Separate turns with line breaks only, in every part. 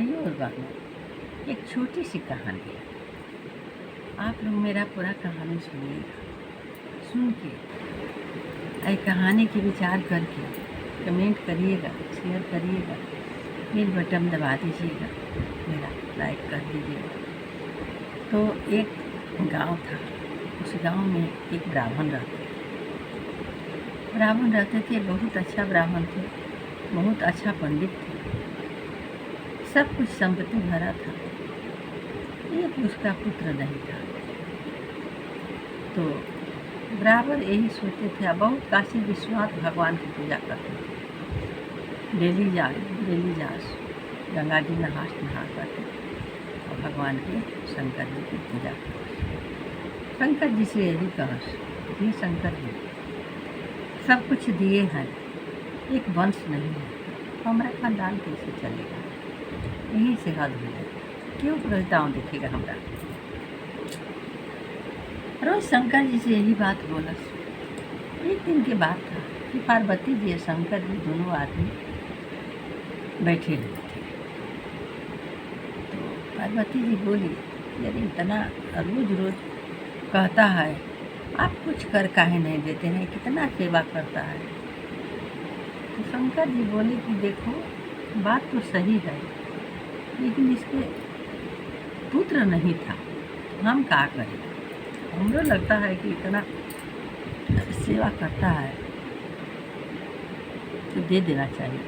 भाइयों और बहनों, एक छोटी सी कहानी है। आप लोग मेरा पूरा कहानी सुनिएगा। सुन के कहानी के विचार करके कमेंट करिएगा, शेयर करिएगा, बेल बटन दबा दीजिएगा, मेरा लाइक कर दीजिएगा। तो एक गांव था। उस गांव में एक ब्राह्मण रहते थे। बहुत अच्छा ब्राह्मण थे, बहुत अच्छा पंडित थे, सब कुछ संपत्ति भरा था। एक उसका पुत्र नहीं था। तो बराबर यही सोचते थे। बहुत काशी विश्वनाथ भगवान की पूजा करते थे। डेली जास गंगा जी नहा करके और भगवान के शंकर जी की पूजा करते। शंकर जी से यही कहस, ये शंकर जी सब कुछ दिए हैं, एक वंश नहीं है, हमारा खानदान कैसे चलेगा? यहीं से हद हो जाए। क्यों प्रताऊँ दिखेगा हमरा? रोज शंकर जी से यही बात बोलस। एक दिन की बात था कि पार्वती जी और शंकर जी दोनों आदमी बैठे हुए थे। तो पार्वती जी बोली, यदि इतना रोज रोज कहता है, आप कुछ कर काहे नहीं देते हैं, कितना सेवा करता है। तो शंकर जी बोले कि देखो, बात तो सही है, लेकिन इसके पुत्र नहीं था, हम क्या करें? हमको लगता है कि इतना सेवा करता है तो दे देना चाहिए।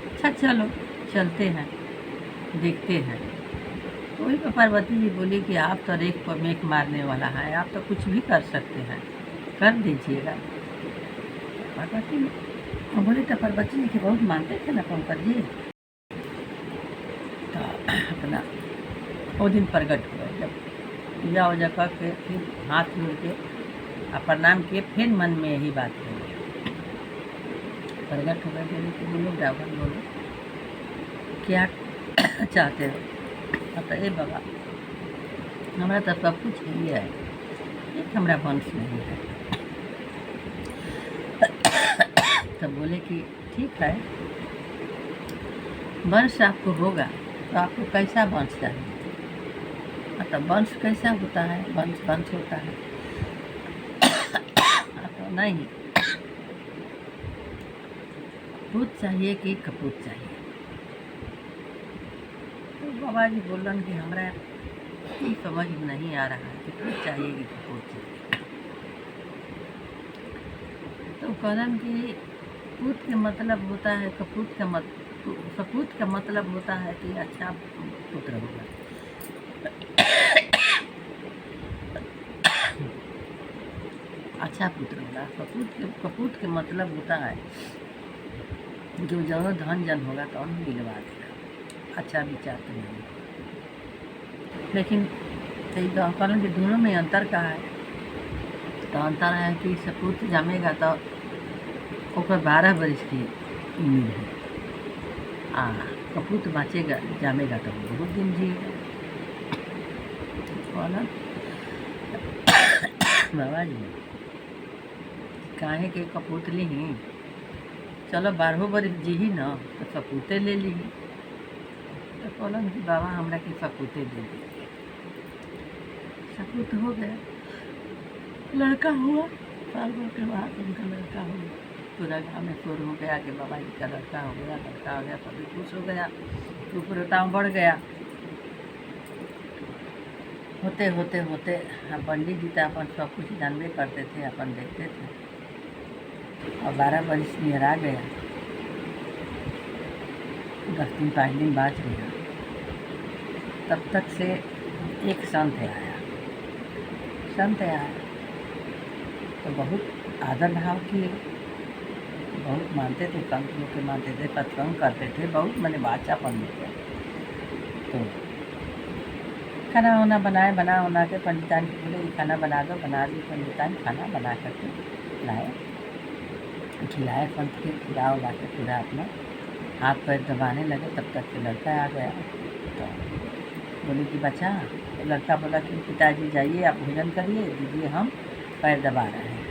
अच्छा चलो चलते हैं, देखते हैं। तो वही पर पार्वती जी बोली कि आप तो रेख पर मेख मारने वाला है, आप तो कुछ भी कर सकते हैं, कर दीजिएगा। पार्वती बोले तो पार्वती जी के बहुत मानते थे ना पंकज जी। तो अपना वो दिन प्रकट हुआ, जब पूजा वूजा करके फिर हाथ जोड़ के प्रणाम किए, फिर मन में यही बात हो गई। प्रकट हो गए, बोले कि बोलो ब्राह्मण, बोलो क्या चाहते हो? बताइए बाबा, हमारा तो सब कुछ ही है, एक हमारा वंश नहीं है। तब बोले कि ठीक है, वंश आपको होगा तो आपको कैसा वंश चाहिए? मतलब वंश कैसा होता है? वंश होता है तो नहीं, पूत चाहिए कि कपूत चाहिए? तो बाबा जी बोलन कि हमरा ये समझ नहीं आ रहा है कि पूत चाहिए कि कपूत चाहिए। तो कहलन कि पूत के मतलब होता है, कपूत का मतलब होता है कि अच्छा पुत्र होगा। अच्छा पुत्र होगा। कपूत के मतलब होता है जो धन जन होगा तो उन्हें दिलवा देगा, अच्छा विचार तो नहीं। लेकिन कहलन कि दोनों में अंतर का है। तो अंतर है कि सपूत जमेगा तो ओकर 12 वर्ष की उम्र है, कपूत बाँचेगा जमेगा तो बहुत दिन जिएगा। कहलन बाबा जी काहे के कपूत ली, चलो 12 वर्ष जी ही न तो सपूते ले ली। तो कहलन कि बाबा हमरा के सपूते दे दीजिए। सपूत हो गया, लड़का हुआ। साल भर के बाद उनका लड़का हो गया। पूरा गाँव में शोर हो गया कि बाबा जी का लड़का हो गया। सभी खुश हो गया, सुप्रताव बढ़ गया। होते होते होते पंडित जी तो अपन सब कुछ जानबे करते थे, अपन देखते थे। और 12 वर्ष नियर आ गया, 10 दिन 5 दिन बाद गया। तब तक से एक संत आया तो बहुत आदर भाव किए, बहुत मानते थे, संत लोग के मानते थे, सत्संग करते थे, बहुत मैंने बाचा पंडित थे। तो खाना वाना बना के पंडितान को बोले खाना बना दो। बना दी पंडितान, खाना बना करके लाए, खिलाए पंत के, खिला उला के पूरा अपना हाथ पैर दबाने लगे। तब तक के लड़का आ गया। तो बोले कि बच्चा, लड़का बोला कि पिताजी जाइए, आप भोजन करिए, दीजिए हम पैर दबा रहे हैं।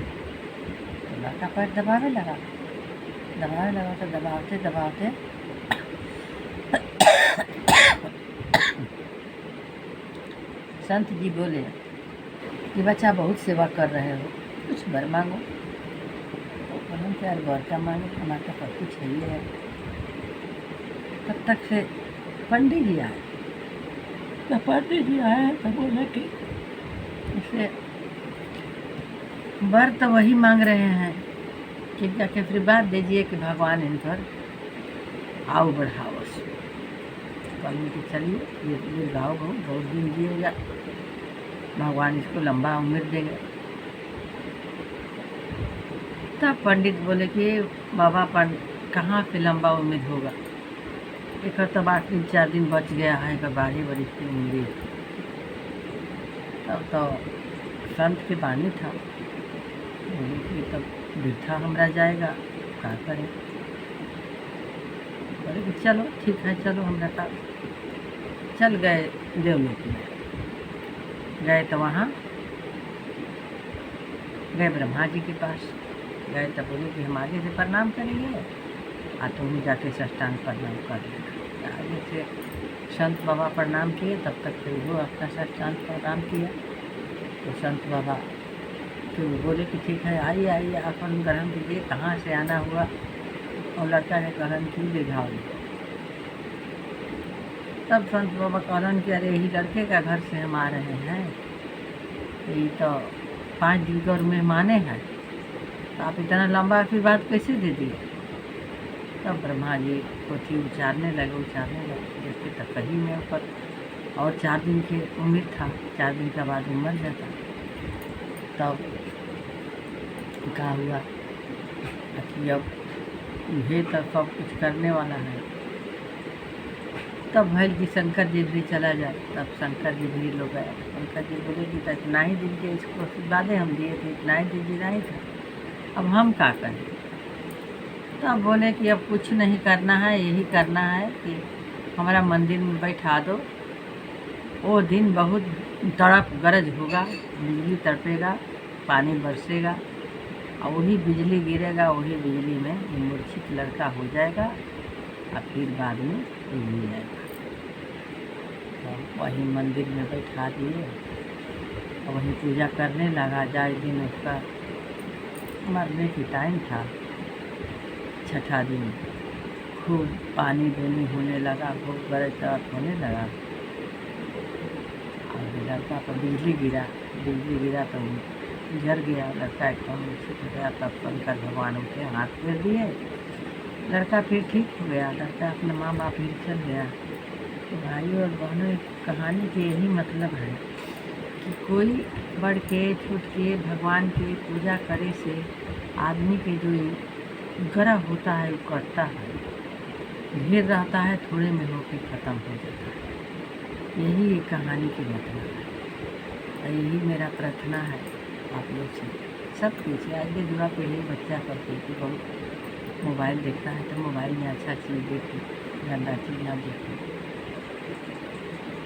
तो लड़का पैर दबाने लगा तो दबाते संत जी बोले कि बच्चा बहुत सेवा कर रहे हो, कुछ वर मांगो। तो बोले कि यार वर का मांगे, हमारे पास कुछ है ही है। तब तक से पंडित जी आए। तो पंडित जी आए तो बोले कि इसे वर तो वही मांग रहे हैं कि जाके आशीर्वाद दीजिए कि भगवान इन पर आओ बढ़ाओ। कहने कि चलिए ये गाँव बहुत दिन जिएगा, भगवान इसको लंबा उम्र देगा। तब पंडित बोले कि बाबा कहाँ पे लंबा उम्र होगा, एक तो 3-4 दिन बच गया है, एक 12 बरिस की उम्र। तब तो संत के बानी था, बोले कि तब वृद्धा हमरा जाएगा, क्या करें। बोले कि चलो ठीक है, चलो हमरा का। चल गए देवलोक में। गए तो वहाँ गए ब्रह्मा जी के पास। गए तो बोले कि हम आगे से प्रणाम करेंगे, तुम जाके साष्टांग प्रणाम कर लेना। आगे से संत बाबा प्रणाम किए, तब तक फिर वो अपना साष्टांग प्रणाम किया। तो संत बाबा फिर बोले कि ठीक है, आइए आइए, अपन ग्रहण कीजिए, कहाँ से आना हुआ। और लड़का ने कहन की दिखाओ। तब संत बाबा कहन कि अरे यही लड़के का घर से हम आ रहे हैं, ये तो 5 दिन के और मेहमाने हैं, तो आप इतना लंबा आशीर्वाद कैसे दे दिए। तब ब्रह्मा जी पोथी उचारने लगे। जैसे तक कहीं में ऊपर और 4 दिन की उम्र था, 4 दिन के बाद मर जाता। तब क्या हुआ कि अब ये तो सब कुछ करने वाला है। तब भैल कि शंकर जी भी चला जाए। तब शंकर जी भी लोग आए। शंकर जी बोले कि इतना ही दिन के इसको आशीर्वादें हम दिए थे, इतना ही दिन जीना ही था, अब हम क्या करें। तब बोले कि अब कुछ नहीं करना है, यही करना है कि हमारा मंदिर में बैठा दो। वो दिन बहुत तड़प गरज होगा, बिजली तड़पेगा, पानी बरसेगा, और वही बिजली गिरेगा, वही बिजली में ये मूर्छित लड़का हो जाएगा, और फिर बाद में मिल जाएगा। तो वही मंदिर में बैठा दिए और वही पूजा करने लगा। जाए दिन उसका मरने की टाइम था, 6ठा दिन खूब पानी दूनी होने लगा, खूब गरज तड़प होने लगा। और लड़का पर बिजली गिरा तो झर गया लड़का, एकदम छूट गया। तब शंकर भगवान उठे, हाथ फेर दिए, लड़का फिर ठीक हो गया। लड़का अपने माँ बाप ही चल गया। तो भाइयों और बहनों, एक कहानी के यही मतलब है कि कोई बढ़ के छूट के भगवान की पूजा करे से आदमी के जो गर्व होता है वो करता है, ढेर रहता है थोड़े में होकर ख़त्म हो जाता है। यही एक कहानी की मतलब है, और यही मेरा प्रार्थना है आप लोग से, सब कुछ आगे दुआ पे यही बच्चा करते कि बहुत मोबाइल देखता है तो मोबाइल में अच्छा चीज़ देखे, गंदा चीज़ ना देखे,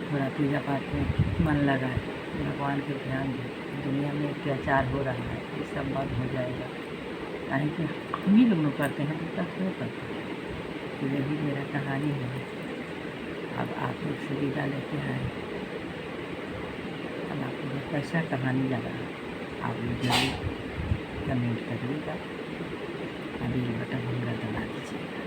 थोड़ा पूजा पाठ में मन लगाए, भगवान पे ध्यान दे। दुनिया में अत्याचार हो रहा है, ये सब बंद हो जाएगा। कहीं कि हम ही लोग करते हैं, तो तक क्यों करते हैं। तो यही मेरा कहानी है। अब आप लोग से विदा लेते हैं। अब आपको कैसा कहानी लगा आप लोग जरूर कमेंट करिएगा। अभी ये बटन हमरा दबा दीजिएगा।